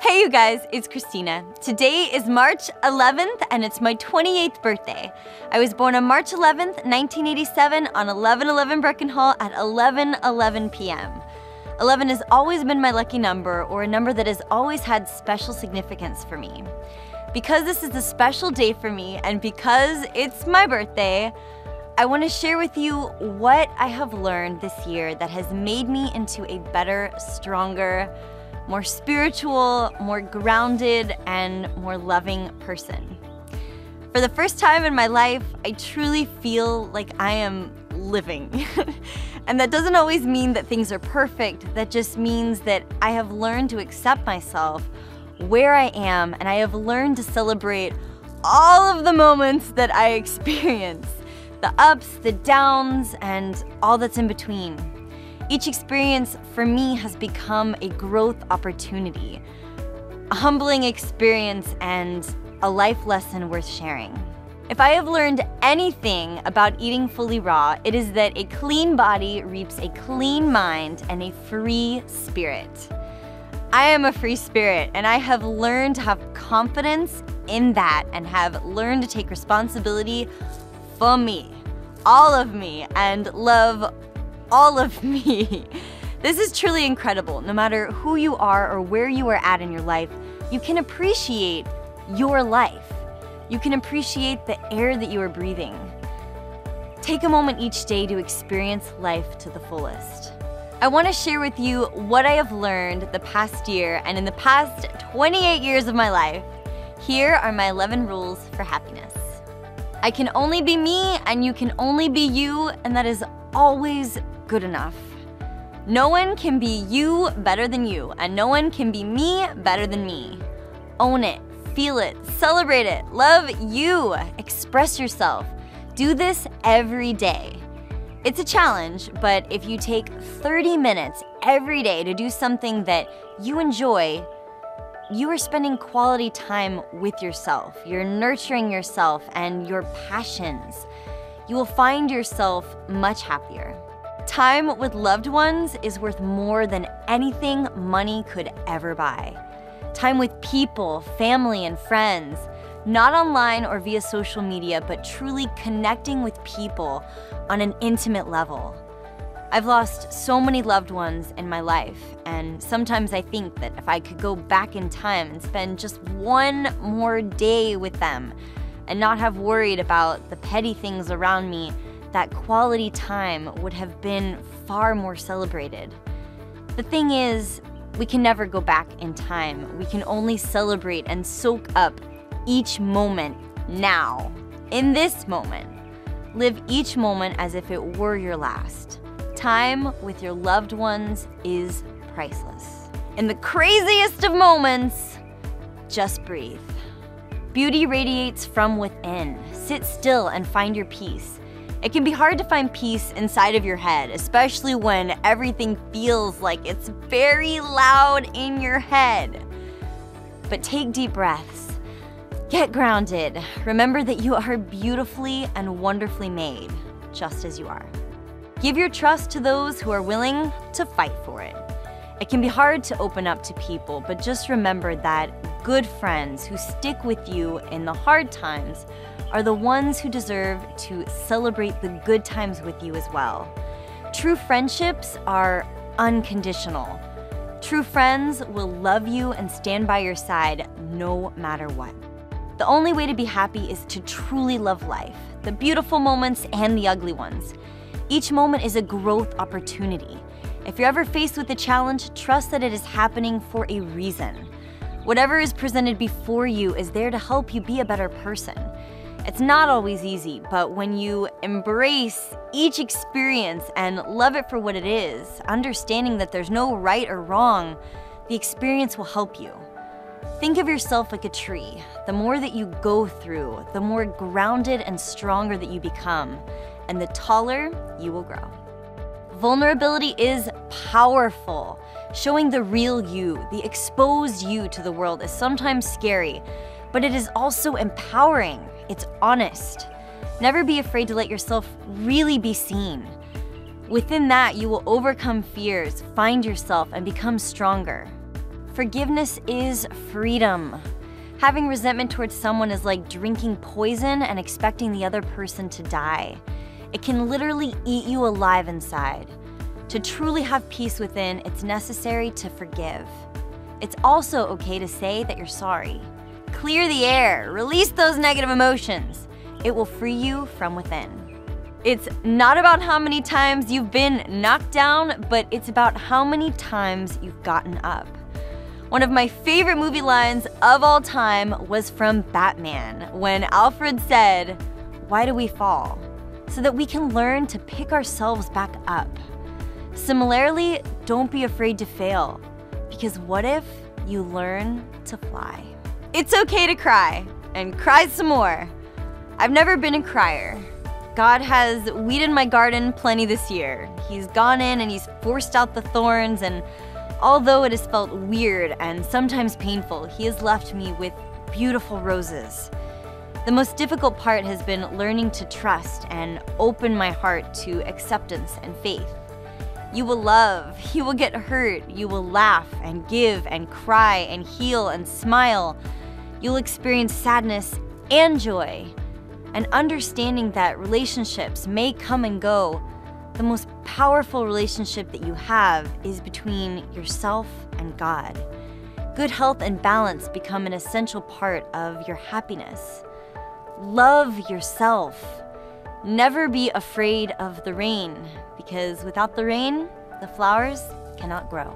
Hey you guys, it's Christina. Today is March 11th and it's my 28th birthday. I was born on March 11th, 1987 on 1111 Breckenhall at 11:11 p.m. 11 has always been my lucky number, or a number that has always had special significance for me. Because this is a special day for me and because it's my birthday, I want to share with you what I have learned this year that has made me into a better, stronger, more spiritual, more grounded, and more loving person. For the first time in my life, I truly feel like I am living. And that doesn't always mean that things are perfect. That just means that I have learned to accept myself where I am, and I have learned to celebrate all of the moments that I experience, the ups, the downs, and all that's in between. Each experience for me has become a growth opportunity, a humbling experience, and a life lesson worth sharing. If I have learned anything about eating fully raw, it is that a clean body reaps a clean mind and a free spirit. I am a free spirit, and I have learned to have confidence in that and have learned to take responsibility for me, all of me, and love all of me. This is truly incredible. No matter who you are or where you are at in your life, you can appreciate your life. You can appreciate the air that you are breathing. Take a moment each day to experience life to the fullest. I want to share with you what I have learned the past year and in the past 28 years of my life. Here are my 11 rules for happiness. I can only be me and you can only be you, and that is always good enough. No one can be you better than you, and no one can be me better than me. Own it, feel it, celebrate it, love you, express yourself. Do this every day. It's a challenge, but if you take 30 minutes every day to do something that you enjoy, you are spending quality time with yourself. You're nurturing yourself and your passions. You will find yourself much happier. Time with loved ones is worth more than anything money could ever buy. Time with people, family, and friends, not online or via social media, but truly connecting with people on an intimate level. I've lost so many loved ones in my life, and sometimes I think that if I could go back in time and spend just one more day with them and not have worried about the petty things around me, that quality time would have been far more celebrated. The thing is, we can never go back in time. We can only celebrate and soak up each moment now, in this moment. Live each moment as if it were your last. Time with your loved ones is priceless. In the craziest of moments, just breathe. Beauty radiates from within. Sit still and find your peace. It can be hard to find peace inside of your head, especially when everything feels like it's very loud in your head. But take deep breaths. Get grounded. Remember that you are beautifully and wonderfully made, just as you are. Give your trust to those who are willing to fight for it. It can be hard to open up to people, but just remember that good friends who stick with you in the hard times are the ones who deserve to celebrate the good times with you as well. True friendships are unconditional. True friends will love you and stand by your side no matter what. The only way to be happy is to truly love life, the beautiful moments and the ugly ones. Each moment is a growth opportunity. If you're ever faced with a challenge, trust that it is happening for a reason. Whatever is presented before you is there to help you be a better person. It's not always easy, but when you embrace each experience and love it for what it is, understanding that there's no right or wrong, the experience will help you. Think of yourself like a tree. The more that you go through, the more grounded and stronger that you become, and the taller you will grow. Vulnerability is powerful. Showing the real you, the exposed you to the world is sometimes scary, but it is also empowering. It's honest. Never be afraid to let yourself really be seen. Within that, you will overcome fears, find yourself, and become stronger. Forgiveness is freedom. Having resentment towards someone is like drinking poison and expecting the other person to die. It can literally eat you alive inside. To truly have peace within, it's necessary to forgive. It's also okay to say that you're sorry. Clear the air, release those negative emotions. It will free you from within. It's not about how many times you've been knocked down, but it's about how many times you've gotten up. One of my favorite movie lines of all time was from Batman, when Alfred said, "Why do we fall? So that we can learn to pick ourselves back up." Similarly, don't be afraid to fail, because what if you learn to fly? It's okay to cry, and cry some more. I've never been a crier. God has weeded my garden plenty this year. He's gone in and he's forced out the thorns, and although it has felt weird and sometimes painful, he has left me with beautiful roses. The most difficult part has been learning to trust and open my heart to acceptance and faith. You will love, you will get hurt, you will laugh and give and cry and heal and smile. You'll experience sadness and joy. And understanding that relationships may come and go, the most powerful relationship that you have is between yourself and God. Good health and balance become an essential part of your happiness. Love yourself. Never be afraid of the rain, because without the rain, the flowers cannot grow.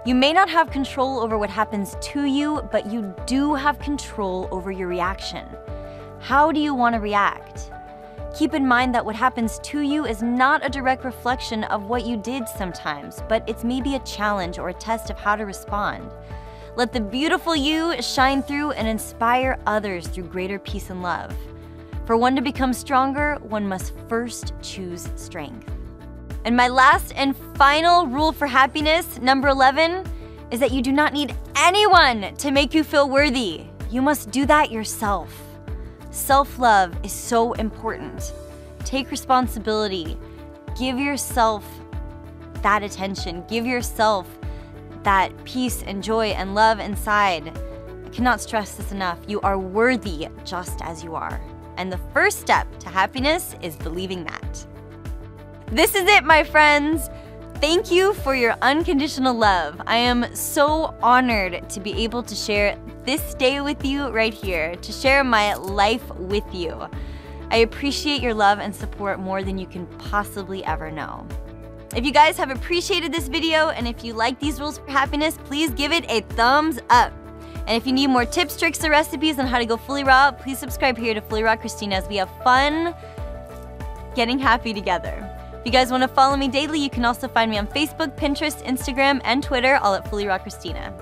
You may not have control over what happens to you, but you do have control over your reaction. How do you want to react? Keep in mind that what happens to you is not a direct reflection of what you did sometimes, but it's maybe a challenge or a test of how to respond. Let the beautiful you shine through and inspire others through greater peace and love. For one to become stronger, one must first choose strength. And my last and final rule for happiness, number 11, is that you do not need anyone to make you feel worthy. You must do that yourself. Self-love is so important. Take responsibility. Give yourself that attention. Give yourself that peace and joy and love inside. I cannot stress this enough. You are worthy just as you are. And the first step to happiness is believing that. This is it, my friends. Thank you for your unconditional love. I am so honored to be able to share this day with you right here, to share my life with you. I appreciate your love and support more than you can possibly ever know. If you guys have appreciated this video and if you like these rules for happiness, please give it a thumbs up. And if you need more tips, tricks, or recipes on how to go fully raw, please subscribe here to Fully Raw Christina as we have fun getting happy together. If you guys want to follow me daily, you can also find me on Facebook, Pinterest, Instagram, and Twitter, all at Fully Raw Christina.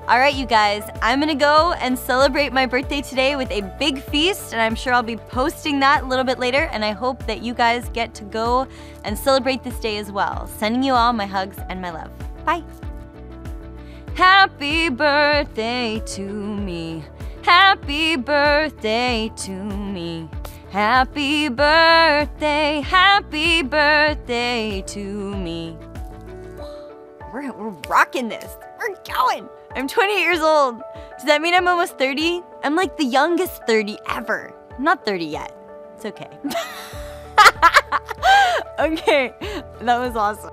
All right, you guys, I'm gonna go and celebrate my birthday today with a big feast, and I'm sure I'll be posting that a little bit later, and I hope that you guys get to go and celebrate this day as well. Sending you all my hugs and my love. Bye. Happy birthday to me. Happy birthday to me. Happy birthday to me. We're rocking this. We're going. I'm 28 years old. Does that mean I'm almost 30? I'm like the youngest 30 ever. I'm not 30 yet. It's okay. Okay, that was awesome.